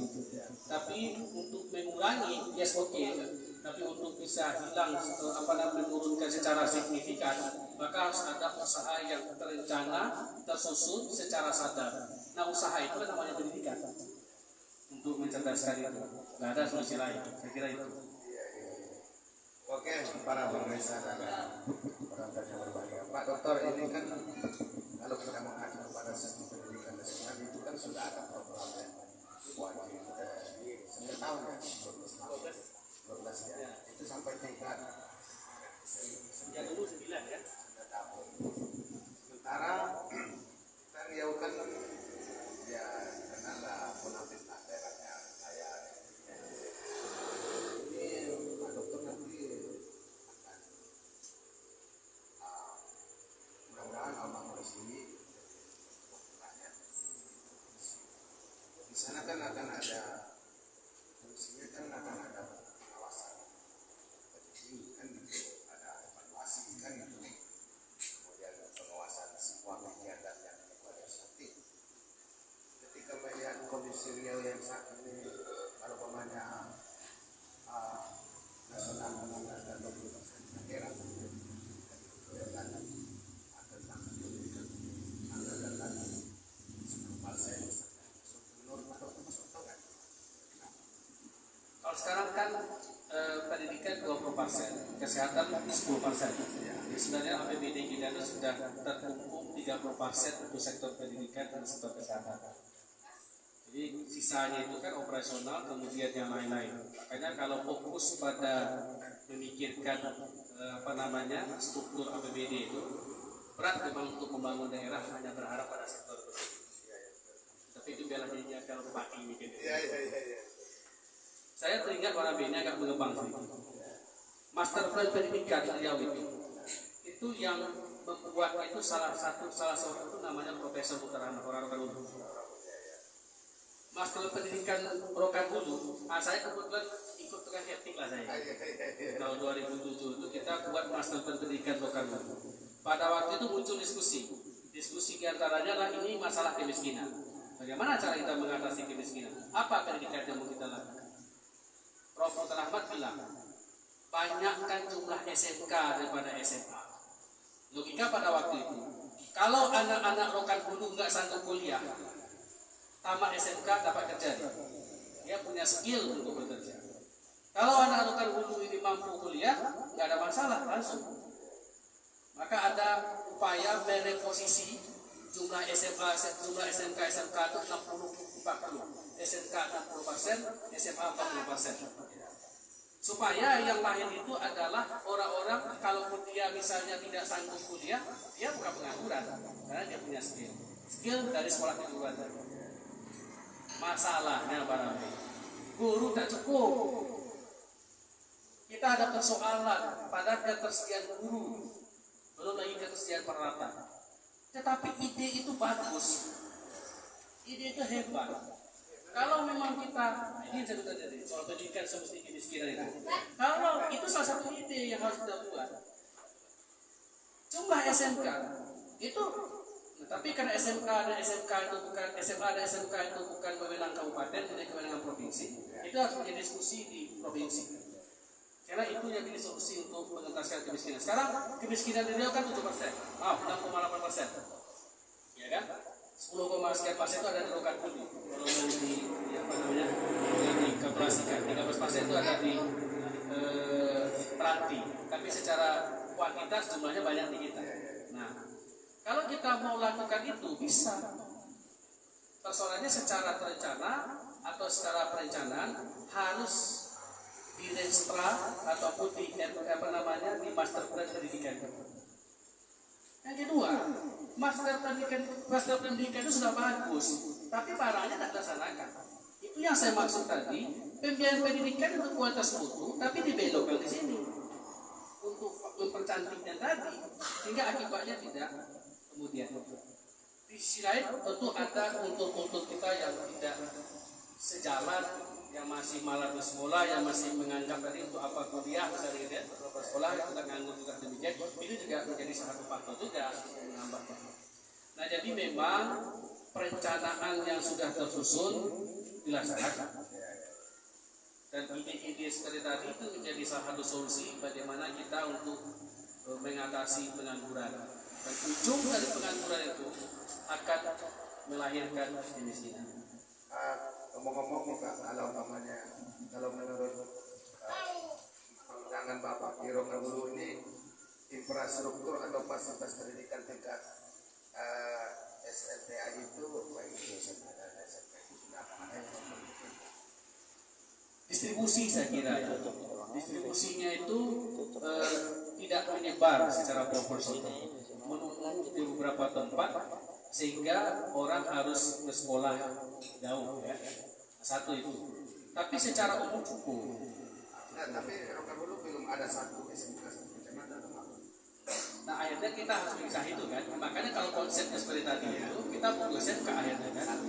Tapi untuk mengurangi, yes oke. Tapi untuk bisa hilang menurunkan secara signifikan, maka harus ada usaha yang terencana, tersusun secara sadar. Nah usaha itu namanya pendidikan untuk mencerdaskan itu. Nggak ada solusi lain. Saya kira itu. Oke, para pemirsa dan penonton yang berbahagia. Pak Dokter, ini kan kalau kita mengacu kepada sistem pendidikan nasional itu kan sudah ada programnya wajib setiap tahun ya 12 ya. Itu sampai tingkat Ya dulu 9 ya. tahun. Sementara kita Riau kan ya kenal lah penampilan daerahnya kaya. sekarang kan pendidikan 20%, kesehatan 10%. Jadi sebenarnya APBD kita itu sudah terkumpul 30% untuk sektor pendidikan dan sektor kesehatan. Jadi sisanya itu kan operasional, kemudian yang lain-lain. Makanya kalau fokus pada memikirkan struktur APBD itu berat memang untuk membangun daerah, hanya berharap pada sektor itu. Tapi itu biarlah jadinya kalau pagi mikir. Saya teringat warna B ini agak mengembang sedikit. Master Plan Pendidikan di Riau itu yang membuat itu salah seorang itu namanya Profesor Putra orang Hulu. Master Pendidikan Rokan Hulu, saya kebetulan ikut tukang etik lah saya. Tahun 2007 itu kita buat Master Pendidikan Rokan Hulu. Pada waktu itu muncul diskusi diantaranya lah ini masalah kemiskinan. Bagaimana cara kita mengatasi kemiskinan? Apa pendidikan yang mau kita lakukan? Prof. Dr. Ahmad bilang, banyakkan jumlah SMK daripada SMA. Logika pada waktu itu, kalau anak-anak Rokan Hulu nggak sanggup kuliah, tamat SMK dapat kerja. Dia punya skill untuk bekerja. Kalau anak Rokan Hulu ini mampu kuliah, nggak ada masalah, langsung. Maka ada upaya mereposisi jumlah SMA, jumlah SMK itu 60-40. SMK 60%, SMA 40%. Supaya yang lain itu adalah orang-orang kalaupun dia misalnya tidak sanggup kuliah, dia bukan pengangguran karena dia punya skill dari sekolah kejuruan. Masalahnya barangkali guru tak cukup. Kita ada persoalan pada ketersediaan guru, belum lagi ketersediaan peralatan. Tetapi ide itu bagus, ide itu hebat. Kalau memang kita, ini saya tadi soal pendidikan semesti kemiskinan itu. Kalau itu salah satu ide yang harus kita buat. Jumlah SMK itu, tapi karena SMK dan SMK itu bukan SMA dan SMK itu bukan kewenangan kabupaten, jadi kewenangan provinsi. Itu harus menjadi diskusi di provinsi. Karena itu yang menjadi solusi untuk mengentaskan kemiskinan. Sekarang kemiskinan di Riau kan 7%, 6,8%, ya kan? 10,sekian persen itu ada di Rokan Hulu. Kalau yang dikalkulasikan 13% itu ada di Peranti. Tapi secara kuantitas jumlahnya banyak di kita. Nah, kalau kita mau lakukan itu bisa. Persoalannya secara terencana atau secara perencanaan harus di Renstra ataupun di Master Plan Pendidikan. Yang kedua, Master pendidikan itu sudah bagus, tapi barangnya tidak dilaksanakan. Itu yang saya maksud tadi, pembiayaan pendidikan untuk kualitas mutu, tapi dibelokkan di sini untuk mempercantiknya tadi, sehingga akibatnya tidak kemudian. Di sisi lain tentu ada kultur-kultur kita yang tidak sejalan, yang masih malah di sekolah, yang masih menganggap tadi untuk apa kuliah, misalnya gitu ya, untuk sekolah yang tidak nganggur juga demikian, itu juga menjadi salah satu faktor juga menambah. Nah, jadi memang perencanaan yang sudah tersusun dilaksanakan, dan ide-ide seperti tadi itu menjadi salah satu solusi bagaimana kita untuk mengatasi pengangguran. Dan ujung dari pengangguran itu akan melahirkan kemiskinan. Ngomong-ngomong Pak, kalau menurut pandangan Bapak di Rokan Hulu ini infrastruktur atau fasilitas pendidikan tingkat SLTA itu baik itu SMK dan SMK itu sudah distribusi, saya kira ya. Distribusinya itu tidak menyebar secara proporsional, menumpuk di beberapa tempat sehingga orang harus bersekolah jauh ya. Satu itu. Tapi secara umum cukup. Nah, tapi Rokan Hulu belum ada satu SMK kecamatan. Nah, akhirnya kita harus pisah itu kan. Makanya kalau konsepnya seperti tadi itu kita butuh SMK akhirnya kan.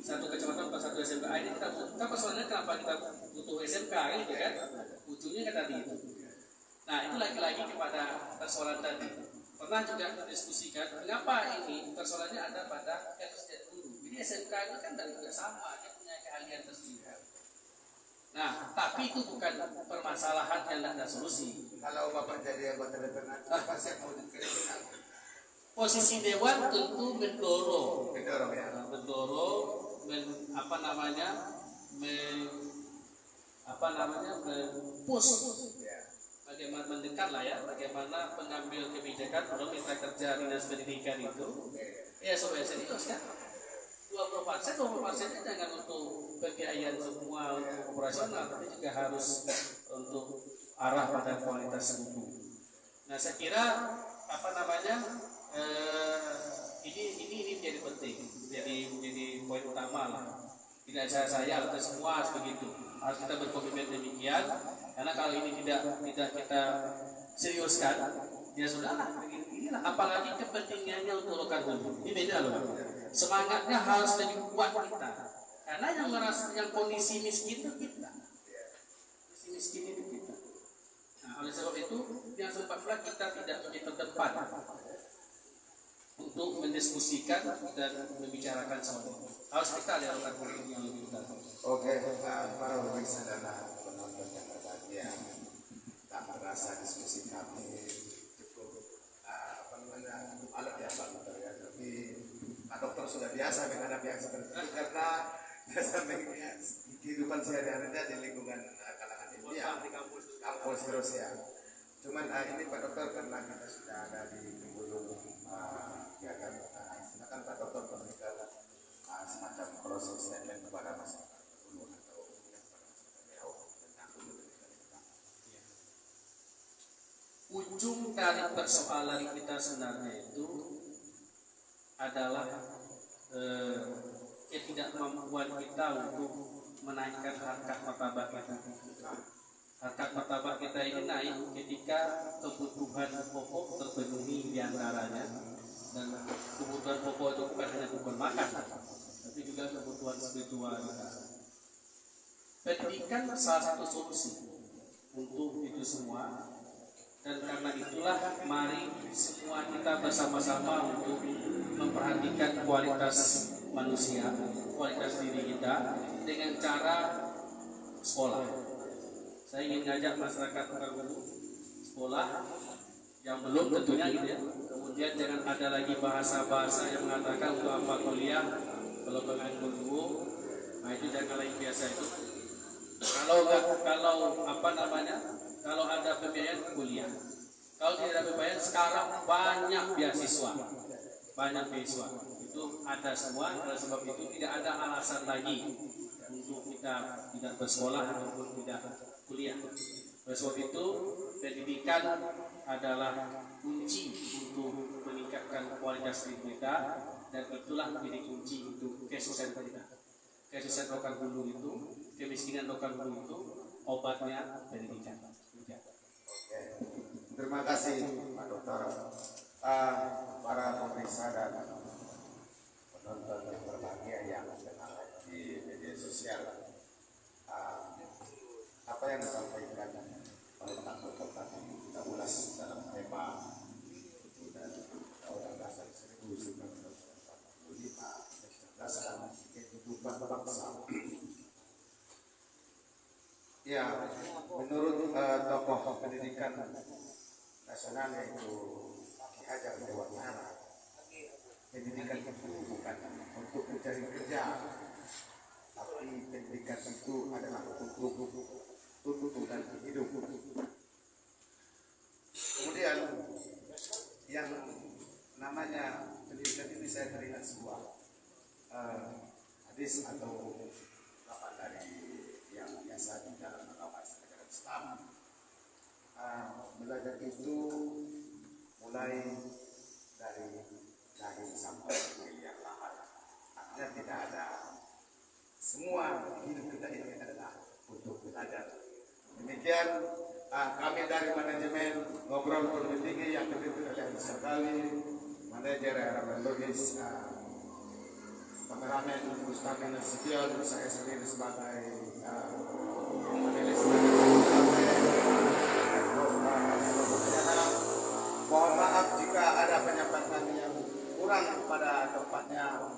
Satu kecamatan per satu SMK. Ini kita persoalannya kenapa kita butuh SMK gitu kan. Ujungnya kan tadi itu. Nah, itu lagi-lagi kepada persoalan tadi. Pernah juga didiskusikan mengapa ini persoalannya ada pada ketersediaan guru. Jadi SMK itu kan dan juga sama, dia punya keahlian tersendiri. Nah, tapi itu bukan permasalahan yang tidak ada solusi. Kalau Bapak jadi anggota DPR, apa sih mau dikritik? Posisi dewan tentu mendorong ya. mendorong push, bagaimana mendekat lah ya, bagaimana pengambil kebijakan untuk mitra kerja dinas pendidikan itu ya supaya serius kan. 20% jangan untuk pembiayaan semua untuk operasional, tapi juga harus untuk arah pada kualitas buku. Nah saya kira ini menjadi penting, menjadi poin utama lah. Tidak saya atau semua harus begitu, harus kita berkomitmen demikian. Karena kalau ini tidak kita seriuskan, ya sudahlah. Inilah apalagi kepentingannya untuk lokal dulu. Ini beda loh. Semangatnya harus lebih kuat kita. Karena yang kondisi miskin itu kita. Kondisi miskin itu kita. Nah, oleh sebab itu yang sempatlah kita tidak menjadi terdepan untuk mendiskusikan dan membicarakan soal ini. Harus kita lihat lokal yang lebih utama. Oke, para pemirsa dan penonton yang berbahagia, tak merasa diskusi kami cukup alat ya Pak Dokter ya, tapi Pak Dokter sudah biasa menghadapi yang seperti itu karena sampai kehidupan sehari-harinya di lingkungan kalangan ilmiah, kampus terus ya. Cuman ini Pak Dokter karena kita sudah ada di penghujung kegiatan, silakan Pak Dokter memberikan semacam closing statement kepada masyarakat dulu atau tentang ujung dari persoalan kita sebenarnya itu adalah ketidakmampuan kita untuk menaikkan harkat martabat kita. Harkat martabat kita ini naik ketika kebutuhan pokok terpenuhi diantaranya, dan kebutuhan pokok itu bukan hanya kebutuhan makan, tapi juga kebutuhan spiritual. Pendidikan salah satu solusi untuk itu semua. Dan karena itulah mari semua kita bersama-sama untuk memperhatikan kualitas manusia, kualitas diri kita dengan cara sekolah. Saya ingin ngajak masyarakat dulu sekolah yang belum tentunya gitu ya. Kemudian jangan ada lagi bahasa-bahasa yang mengatakan untuk apa kuliah kalau pengen dulu. Nah itu jangan lagi biasa itu. Kalau ada pembiayaan kuliah, kalau tidak ada pembiayaan sekarang banyak beasiswa itu ada semua. Oleh sebab itu tidak ada alasan lagi untuk kita tidak bersekolah ataupun tidak kuliah. Oleh sebab itu pendidikan adalah kunci untuk meningkatkan kualitas diri kita, dan itulah menjadi kunci untuk kesuksesan kita. Kesuksesan lokal hulu itu, kemiskinan lokal hulu itu obatnya pendidikan. Oke, terima kasih Pak Dokter. Para pemirsa dan penonton yang berbahagia yang sedang di media sosial, apa yang disampaikan oleh Pak Dokter tadi kita ulas dalam tema Undang-Undang Dasar 1945 dasar kehidupan bangsa. Ya, menurut tokoh pendidikan nasional yaitu Ki Hajar Dewantara, pendidikan itu bukan untuk mencari kerja, tapi pendidikan itu adalah untuk tuntutan hidup. Kemudian yang namanya pendidikan ini saya teringat sebuah hadis atau ungkapan dari yang biasa di dalam agama Islam. Belajar itu mulai dari lahir sampai miliar lahat. Artinya tidak ada, semua hidup kita ini adalah untuk belajar. Demikian kami dari manajemen Ngobrol Perguruan Tinggi yang dipimpin oleh sekali manajer Logis, kameramen Mustafa Nasution, saya sendiri sebagai panelis. Mohon maaf jika ada penyampaian yang kurang pada tempatnya.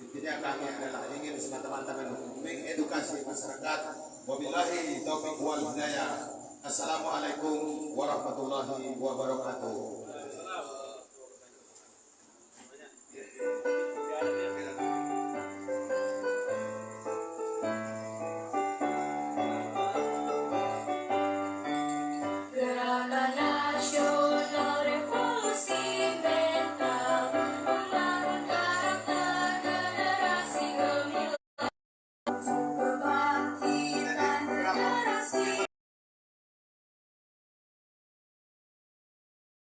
Intinya kami adalah ingin semata-mata mengedukasi masyarakat. Wabillahi taufiq wal hidayah. Assalamualaikum warahmatullahi wabarakatuh.